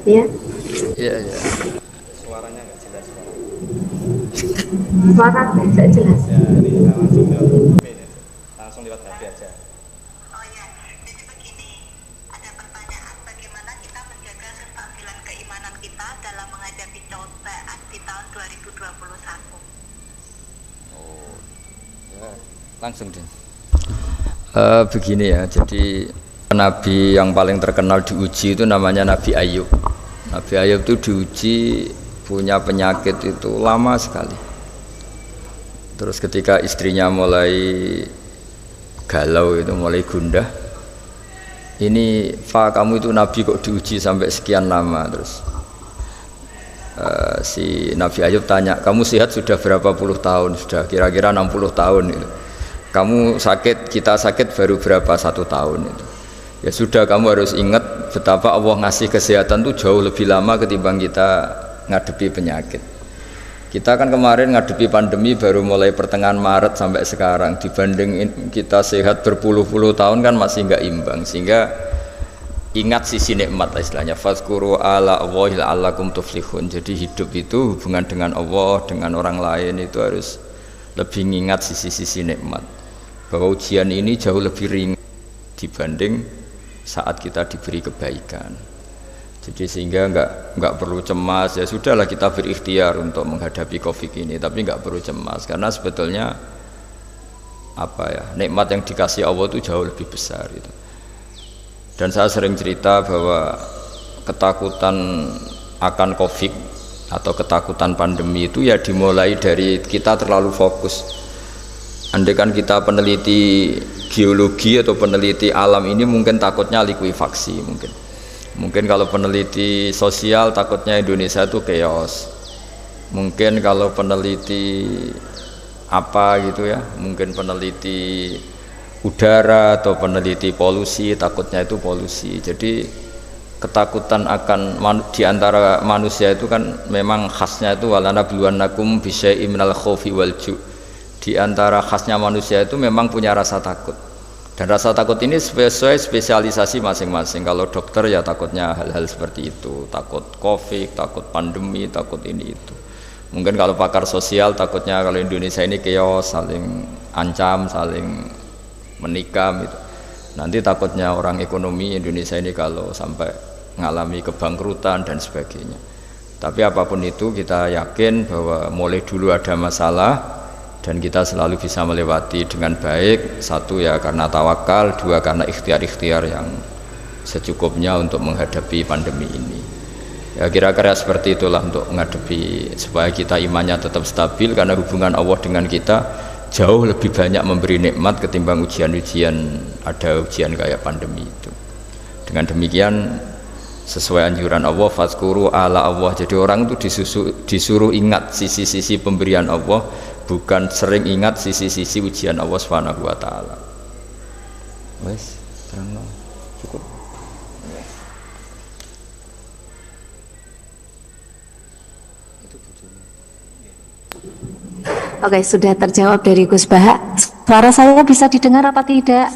Ya. Iya. Suaranya nggak jelas Suara tidak jelas. Ya, ini langsung lewat HP aja. Oh ya, jadi begini, ada pertanyaan bagaimana kita menjaga kestabilan keimanan kita dalam menghadapi cobaan di tahun 2021. Oh, ya, langsung deh. Begini ya, jadi Nabi yang paling terkenal diuji itu namanya Nabi Ayub. Nabi Ayub itu diuji punya penyakit itu lama sekali. Terus ketika istrinya mulai galau itu, mulai gundah, ini kamu itu Nabi kok diuji sampai sekian lama. Terus si Nabi Ayub tanya, kamu sehat sudah berapa puluh tahun? Sudah kira-kira 60 tahun itu. Kamu sakit, kita sakit baru berapa, 1 tahun itu. Ya sudah, kamu harus ingat betapa Allah ngasih kesehatan itu jauh lebih lama ketimbang kita ngadepi penyakit. Kita kan kemarin ngadepi pandemi baru mulai pertengahan Maret sampai sekarang, dibanding kita sehat berpuluh-puluh tahun kan masih nggak imbang. Sehingga ingat sisi nikmat istilahnya, fazkuru ala Allahi la'allakum tuflihun. Jadi hidup itu hubungan dengan Allah, dengan orang lain itu harus lebih ingat sisi-sisi nikmat, bahwa ujian ini jauh lebih ringan dibanding saat kita diberi kebaikan. Jadi sehingga nggak perlu cemas, ya sudahlah kita berikhtiar untuk menghadapi COVID ini, tapi nggak perlu cemas karena sebetulnya apa ya, nikmat yang dikasih Allah itu jauh lebih besar itu. Dan saya sering cerita bahwa ketakutan akan COVID atau ketakutan pandemi itu ya dimulai dari kita terlalu fokus. Andai kan kita peneliti geologi atau peneliti alam ini mungkin takutnya likuifaksi, mungkin kalau peneliti sosial takutnya Indonesia itu chaos, mungkin kalau peneliti apa gitu ya, mungkin peneliti udara atau peneliti polusi takutnya itu polusi. Jadi ketakutan akan di antara manusia itu kan memang khasnya itu walanabluwannakum bisyai'im minal khaufi wal ju'. Di antara khasnya manusia itu memang punya rasa takut, dan rasa takut ini sesuai spesialisasi masing-masing. Kalau dokter ya takutnya hal-hal seperti itu, takut COVID, takut pandemi, takut ini itu. Mungkin kalau pakar sosial takutnya kalau Indonesia ini chaos, saling ancam, saling menikam gitu. Nanti takutnya orang ekonomi Indonesia ini kalau sampai mengalami kebangkrutan dan sebagainya. Tapi apapun itu kita yakin bahwa mulai dulu ada masalah dan kita selalu bisa melewati dengan baik. Satu ya karena tawakal, dua karena ikhtiar-ikhtiar yang secukupnya untuk menghadapi pandemi ini. Ya kira-kira seperti itulah untuk menghadapi supaya kita imannya tetap stabil, karena hubungan Allah dengan kita jauh lebih banyak memberi nikmat ketimbang ujian-ujian, ada ujian kayak pandemi itu. Dengan demikian sesuai anjuran Allah, fazkuru ala Allah, jadi orang itu disuruh ingat sisi-sisi pemberian Allah, bukan sering ingat sisi-sisi ujian Allah Subhanahu wa taala. Wes, terang cukup. Oke, sudah terjawab dari Gus Baha. Suara saya bisa didengar apa tidak?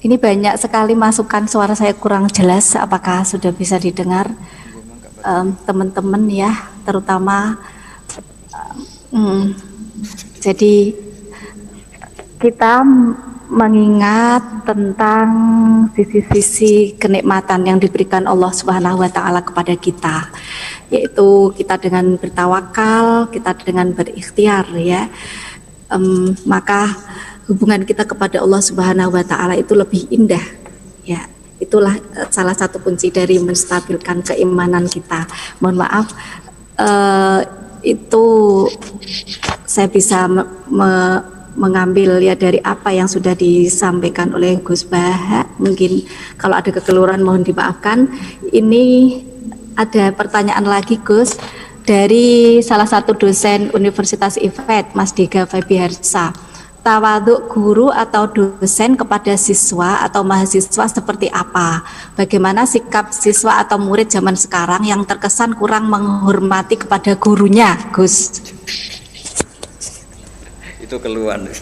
Ini banyak sekali masukan, suara saya kurang jelas. Apakah sudah bisa didengar teman-teman ya, terutama jadi kita mengingat tentang sisi-sisi kenikmatan yang diberikan Allah Subhanahu wa taala kepada kita, yaitu kita dengan bertawakal, kita dengan berikhtiar ya. Maka hubungan kita kepada Allah Subhanahu wa taala itu lebih indah ya. Itulah salah satu kunci dari menstabilkan keimanan kita. Mohon maaf itu saya bisa mengambil ya dari apa yang sudah disampaikan oleh Gus Baha. Mungkin kalau ada kekeliruan mohon dimaafkan. Ini ada pertanyaan lagi Gus dari salah satu dosen Universitas IFET, Mas Dega Febiharsa. Tawaduk guru atau dosen kepada siswa atau mahasiswa seperti apa? Bagaimana sikap siswa atau murid zaman sekarang yang terkesan kurang menghormati kepada gurunya, Gus? Itu keluhan.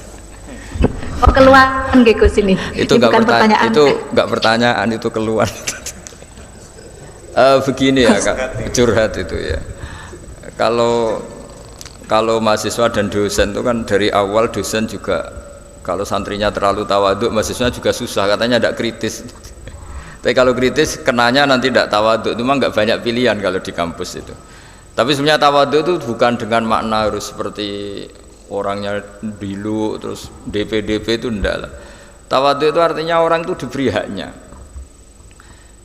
Oh, keluhan nggih Gus ini. Itu bukan pertanyaan. Itu enggak pertanyaan, itu keluhan. Begini ya Kak, curhat itu ya. Kalau mahasiswa dan dosen itu kan dari awal dosen juga kalau santrinya terlalu tawaduk, mahasiswa juga susah, katanya tidak kritis. Tapi kalau kritis kenanya nanti tidak tawaduk, itu memang nggak banyak pilihan kalau di kampus itu. Tapi sebenarnya tawaduk itu bukan dengan makna harus seperti orangnya dulu terus DP itu enggak lah. Tawaduk itu artinya orang itu diberi haknya.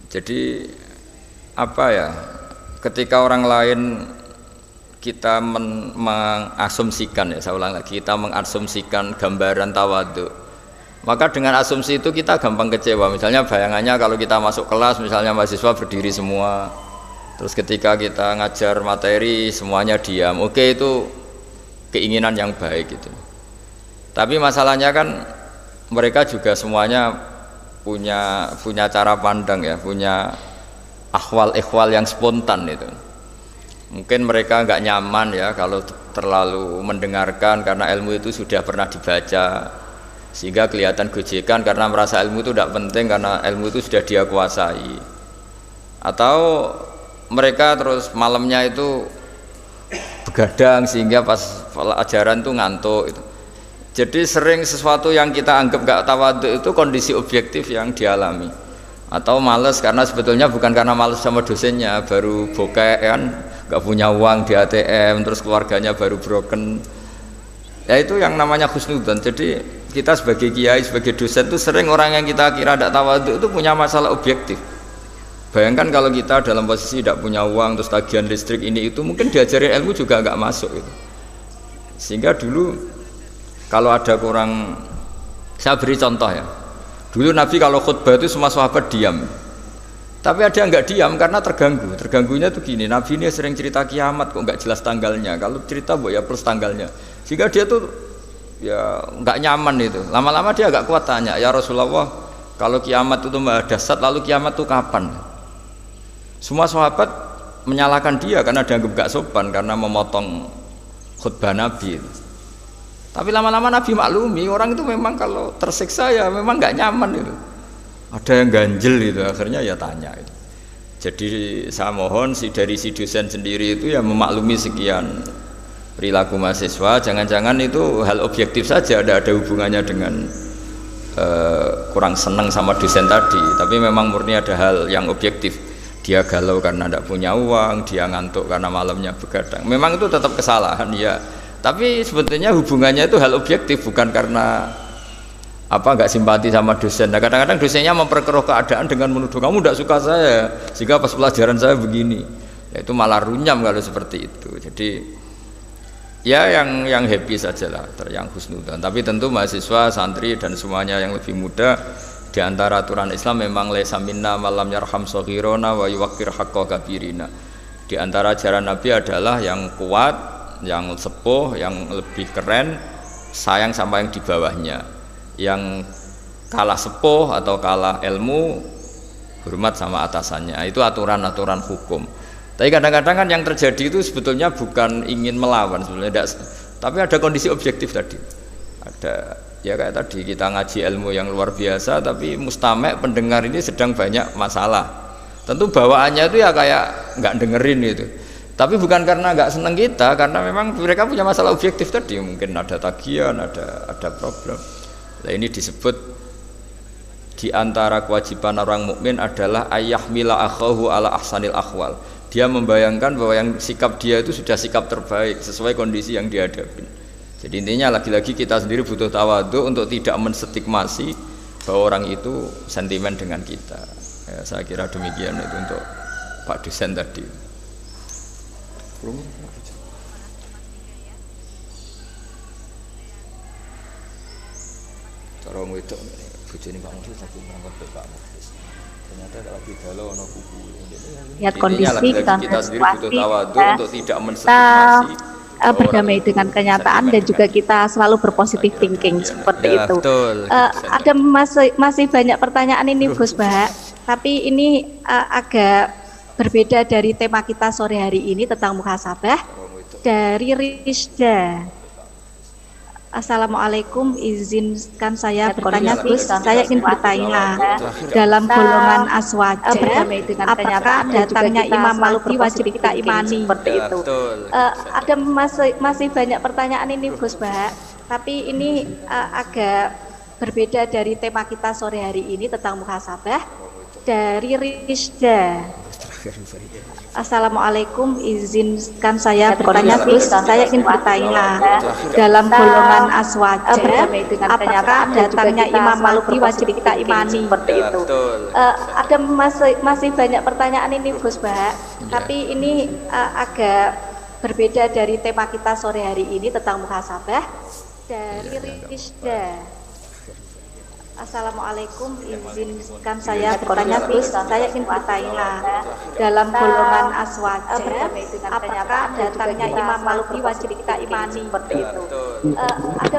Jadi apa ya? Ketika orang lain kita mengasumsikan, ya saya ulang lagi, kita mengasumsikan gambaran tawaduk, maka dengan asumsi itu kita gampang kecewa. Misalnya bayangannya kalau kita masuk kelas, misalnya mahasiswa berdiri semua, terus ketika kita ngajar materi semuanya diam, oke, itu keinginan yang baik gitu. Tapi masalahnya kan mereka juga semuanya punya cara pandang ya, punya akhwal-ikhwal yang spontan itu. Mungkin mereka nggak nyaman ya kalau terlalu mendengarkan karena ilmu itu sudah pernah dibaca, sehingga kelihatan gojekan karena merasa ilmu itu tidak penting karena ilmu itu sudah dia kuasai. Atau mereka terus malamnya itu begadang sehingga pas ajaran itu ngantuk itu. Jadi sering sesuatu yang kita anggap nggak tawaduk itu kondisi objektif yang dialami. Atau males karena sebetulnya bukan karena males sama dosennya, baru bokeh kan, nggak punya uang di ATM, terus keluarganya baru broken. Ya itu yang namanya husnudzon. Jadi kita sebagai kiai, sebagai dosen itu sering orang yang kita kira tidak tawaduk itu punya masalah objektif. Bayangkan kalau kita dalam posisi tidak punya uang, terus tagihan listrik ini itu, mungkin diajarin ilmu juga nggak masuk itu. Sehingga dulu kalau ada kurang, saya beri contoh ya. Dulu Nabi kalau khutbah itu semua sahabat diam. Tapi ada yang nggak diam karena terganggu. Terganggunya tuh gini, Nabi ini sering cerita kiamat kok nggak jelas tanggalnya. Kalau cerita ya plus tanggalnya. Sehingga dia tuh ya nggak nyaman itu. Lama-lama dia agak kuat tanya, ya Rasulullah, kalau kiamat itu dahsyat, lalu kiamat itu kapan? Semua sahabat menyalahkan dia karena dianggap nggak sopan karena memotong khutbah Nabi. Tapi lama-lama Nabi maklumi, orang itu memang kalau tersiksa ya memang nggak nyaman itu. Ada yang ganjel itu, akhirnya ya tanya itu. Jadi saya mohon dari si dosen sendiri itu ya memaklumi sekian perilaku mahasiswa, jangan-jangan itu hal objektif saja, ada hubungannya dengan kurang senang sama dosen tadi, tapi memang murni ada hal yang objektif. Dia galau karena tidak punya uang, dia ngantuk karena malamnya begadang. Memang itu tetap kesalahan ya, tapi sebetulnya hubungannya itu hal objektif, bukan karena nggak simpati sama dosen. Nah, kadang-kadang dosennya memperkeruh keadaan dengan menuduh kamu tidak suka saya, sehingga pas pelajaran saya begini. Ya, itu malah runyam kalau seperti itu. Jadi ya yang happy sajalah, yang husnudzon. Tapi tentu mahasiswa, santri dan semuanya yang lebih muda, di antara aturan Islam memang laisa minna malam yarham shaghirona wa yuwaqqir haqqa kabirina. Di antara ajaran Nabi adalah yang kuat, yang sepuh, yang lebih keren, sayang sama yang di bawahnya. Yang kalah sepuh atau kalah ilmu, hormat sama atasannya. Itu aturan-aturan hukum. Tapi kadang-kadang kan yang terjadi itu sebetulnya bukan ingin melawan sebenarnya, tapi ada kondisi objektif tadi. Ada ya kayak tadi kita ngaji ilmu yang luar biasa, tapi mustami' pendengar ini sedang banyak masalah. Tentu bawaannya itu ya kayak nggak dengerin itu. Tapi bukan karena nggak seneng kita, karena memang mereka punya masalah objektif tadi. Mungkin ada tagihan, ada problem. Nah, ini disebut di antara kewajiban orang mukmin adalah ayyahmila akhahu ala ahsanil akhwal. Dia membayangkan bahwa yang sikap dia itu sudah sikap terbaik sesuai kondisi yang dihadapi. Jadi intinya lagi-lagi kita sendiri butuh tawadhu untuk tidak menstigmasi bahwa orang itu sentimen dengan kita. Ya, saya kira demikian itu untuk Pak dosen tadi. Orang itu bojone Pak Muhlis tapi berangkat ke Pak Muhlis. Ternyata lagi galau ono buku. Lihat kondisi kita sendiri butuh tawadhu untuk tidak menstigmasi, berdamai dengan kenyataan dan juga kita selalu berpositif thinking seperti ya, itu. Ada masih banyak pertanyaan ini Gus Bah, tapi ini agak berbeda dari tema kita sore hari ini tentang muhasabah. Dari Rizda. Assalamualaikum, izinkan saya bertanya Gus, saya ingin bertanya dalam golongan aswaja apakah datangnya Imam Mahdi wajib kita imani seperti itu. Ada masih banyak pertanyaan ini Gus Bah, tapi ini agak berbeda dari tema kita sore hari ini tentang muhasabah. Dari Rizda. Assalamualaikum, izinkan saya bertanya Gus, saya ingin bertanya dalam golongan aswaja apakah datangnya Imam Mahdi wajib kita imani seperti itu. Ada masih banyak pertanyaan ini Gus Bah, tapi ini agak berbeda dari tema kita sore hari ini tentang muhasabah. Dari Rizda. Assalamualaikum, izinkan saya bertanya Gus, saya ingin bertanya dalam golongan aswaja apakah datangnya Imam Mahdi wajib kita imani seperti itu. Ada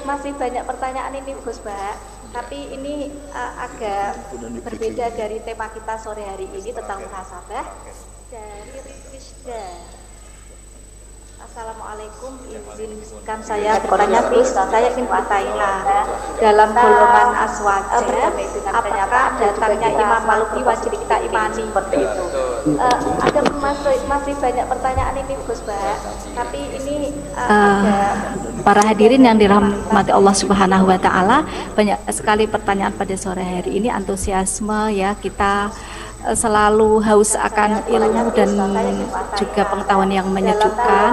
masih banyak pertanyaan ini Gus Bah, tapi ini agak berbeda dari tema kita sore hari ini tentang muhasabah. Dari Rizda. Assalamualaikum, izinkan saya bertanya Gus, saya ingin bertanya dalam golongan aswaja apakah datangnya Imam Mahdi wajib kita imani seperti itu. Ada masih banyak pertanyaan ini Gus Bah, tapi ini para hadirin yang dirahmati Allah Subhanahu wa taala, banyak sekali pertanyaan pada sore hari ini, antusiasme ya, kita selalu haus akan ilmu dan juga pengetahuan yang menyejukkan.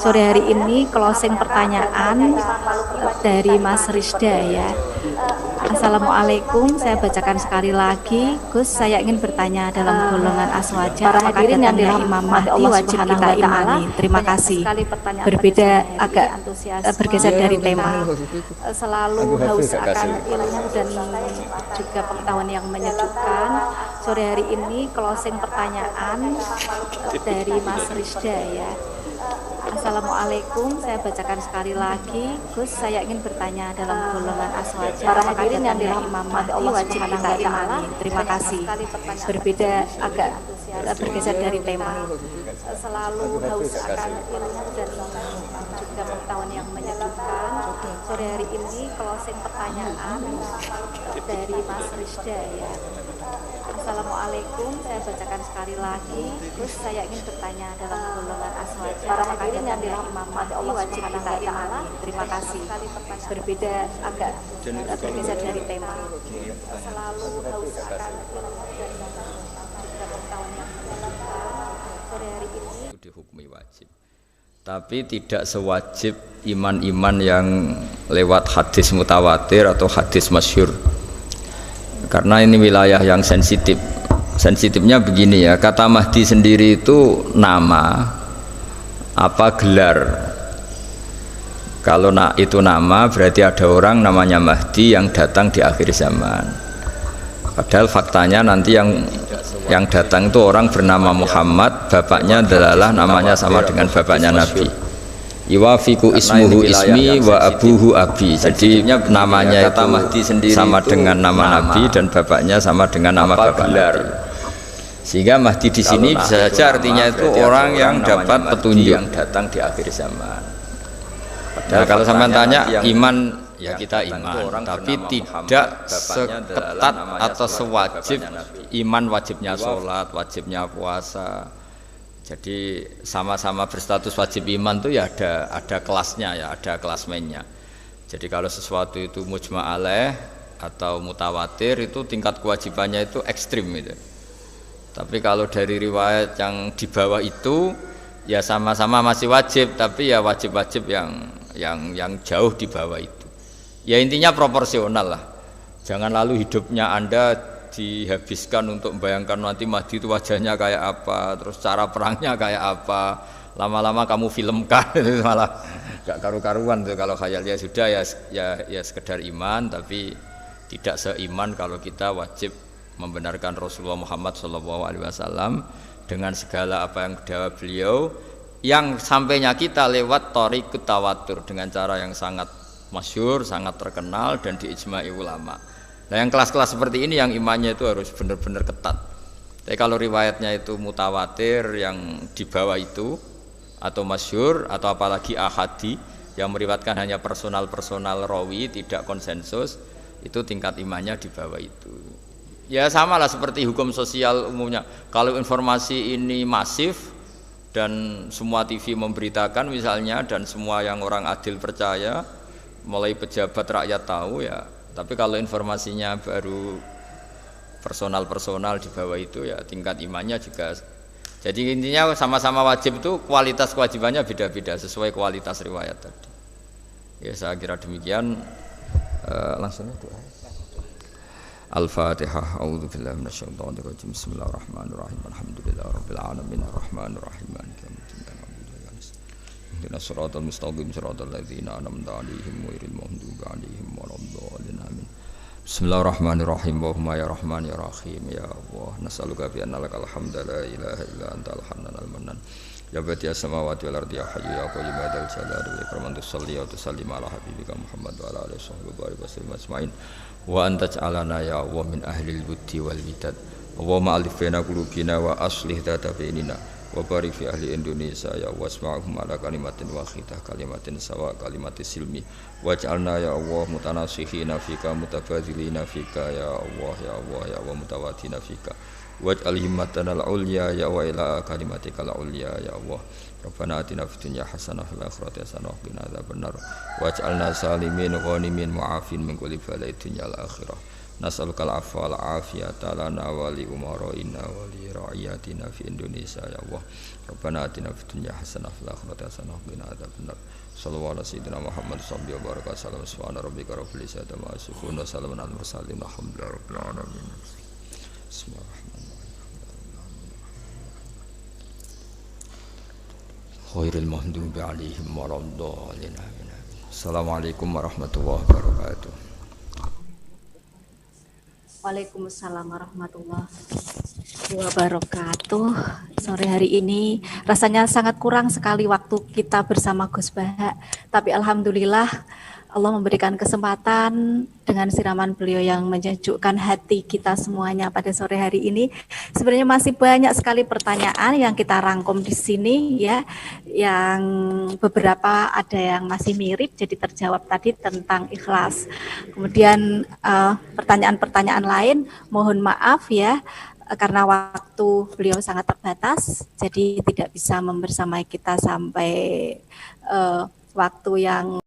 Sore hari ini closing pertanyaan dari Mas Rizda ya. Assalamualaikum, saya bacakan sekali lagi. Gus, saya ingin bertanya dalam golongan aswaja para hadirin yang dirahmati Imam Mahdi wajib kita imani. Terima kasih. Berbeda agak bergeser dari tema. Selalu haus akan ilmu dan juga pengetahuan yang menyejukkan. Sore hari ini closing pertanyaan dari Mas Rizda ya. Assalamualaikum, saya bacakan sekali lagi. Gus, saya ingin bertanya dalam golongan aswaja para hadirin yang dirahmati Imam Mahdi wajib kita imani. Terima kasih. Berbeda agak bergeser dari tema. Selalu haus akan ilmu dan juga pengetahuan yang menyejukkan. Sore hari ini closing pertanyaan dari Mas Rizda ya. Assalamualaikum. Assalamualaikum, saya bacakan sekali lagi. Terus saya ingin bertanya dalam golongan aswaja. Para hadirin yang dirahmati Allah wajib kita ta'ala. Terima kasih. Berbeda agak bergeser dari tema. Selalu haus akan beberapa tahun yang sore hari ini itu dihukumi wajib. Tapi tidak sewajib iman-iman yang lewat hadis mutawatir atau hadis masyhur. Karena ini wilayah yang sensitif. Sensitifnya begini ya, kata Mahdi sendiri itu nama apa gelar. Kalau itu nama berarti ada orang namanya Mahdi yang datang di akhir zaman. Padahal faktanya nanti yang datang itu orang bernama Muhammad, bapaknya adalah namanya sama dengan bapaknya Nabi. Iwafiku ismuhu ismi wa abuhu abi. Jadi namanya itu sama dengan nama Nabi dan bapaknya sama dengan nama bapak Nabi. Sehingga Mahdi di sini bisa saja artinya itu orang yang dapat petunjuk yang datang di akhir zaman. Nah, kalau sampai tanya iman, ya kita iman, tapi tidak seketat atau sewajib iman wajibnya sholat, wajibnya puasa. Jadi sama-sama berstatus wajib iman tuh ya ada kelasnya ya, ada kelasmennya. Jadi kalau sesuatu itu mujma' alaih atau mutawatir itu tingkat kewajibannya itu ekstrim itu. Tapi kalau dari riwayat yang di bawah itu ya sama-sama masih wajib, tapi ya wajib-wajib yang jauh di bawah itu. Ya intinya proporsional lah. Jangan lalu hidupnya Anda dihabiskan untuk membayangkan nanti Mahdi itu wajahnya kayak apa, terus cara perangnya kayak apa. Lama-lama kamu filmkan itu malah gak karu-karuan tuh kalau khayalnya sudah ya sekedar iman, tapi tidak seiman kalau kita wajib membenarkan Rasulullah Muhammad SAW dengan segala apa yang dawuh beliau, yang sampainya kita lewat thariqut tawatur dengan cara yang sangat masyhur, sangat terkenal dan diijma'i ulama. Nah yang kelas-kelas seperti ini yang imannya itu harus benar-benar ketat. Tapi kalau riwayatnya itu mutawatir yang di bawah itu atau masyhur atau apalagi ahadi yang meriwayatkan hanya personal rawi tidak konsensus, itu tingkat imannya di bawah itu. Ya samalah seperti hukum sosial umumnya. Kalau informasi ini masif dan semua TV memberitakan misalnya, dan semua yang orang adil percaya, mulai pejabat rakyat tahu ya. Tapi kalau informasinya baru personal di bawah itu ya tingkat imannya juga. Jadi intinya sama-sama wajib itu kualitas kewajibannya beda-beda sesuai kualitas riwayat tadi. Ya saya kira demikian. Langsung doa. Al-Fatihah. A'udzubillahi minasyaitonir rajim. Bismillahirrahmanirrahim. Alhamdulillahirabbil alamin arrahmanir rahim maliki yaumiddin. Ihdinas siratal mustaqim siratal ladzina an'amta 'alaihim ghairil maghdubi 'alaihim waladdallin. Amin. Bismillahirrahmanirrahim. Allahumma ya Rahman ya Rahim ya Allah, nas'aluka bi anna lakal hamda la ilaha illa antal hannanal mannan. Ya badi'as samawati wal ardi ya hayyu ya qayyum ya dzal jalali wal ikram, tusalli wa tusallim ala habibika Muhammad wa ala alihi washabbihi wa barik wasallim ajmain. Wa anta ja'alana ya Allah min ahlil buddi wal widad. Allahumma alif baina qulubina wa aslih dzata bainina wa barik fi ahli Indonesia ya wasma'hum ala kalimatin wahidah kalimatin sawa kalimatis silmi waj'alna ya Allah mutanasihina fika mutabadzilina fika ya Allah ya Allah ya Allah mutawatina fika waj'al himmatana al-ulya ya wa ila kalimatika al-ulya ya Allah. Rabbana atina fid dunya hasanah wa fil akhirati hasanah wa qina adzabannar waj'alna salimin ghanimin mu'afin min kulli bala'id dunya al akhirah. Nas'aluka al-'afwa wal 'afiyata lana wa li umara'ina wa li ra'iyatina fi Indonesia ya Allah. Rabbana atina fid dunya hasanah wa fil akhirati hasanah wa qina adzabannar. Sallallahu alaihi sayyidina Muhammad sallallahu alaihi wa sallam. Subhana rabbika rabbil izzati amma yasifun wa salamun alal mursalin walhamdulillahi rabbil alamin. Bismillahirrahmanirrahim. Khairil maghdubi 'alaihim waladdallin. Assalamualaikum warahmatullahi wabarakatuh. Waalaikumsalam warahmatullahi wabarakatuh. Sore hari ini rasanya sangat kurang sekali waktu kita bersama Gus Bahak, tapi alhamdulillah Allah memberikan kesempatan dengan siraman beliau yang menyejukkan hati kita semuanya pada sore hari ini. Sebenarnya masih banyak sekali pertanyaan yang kita rangkum di sini ya, yang beberapa ada yang masih mirip jadi terjawab tadi tentang ikhlas. Kemudian pertanyaan-pertanyaan lain mohon maaf ya, karena waktu beliau sangat terbatas, jadi tidak bisa membersamai kita sampai waktu yang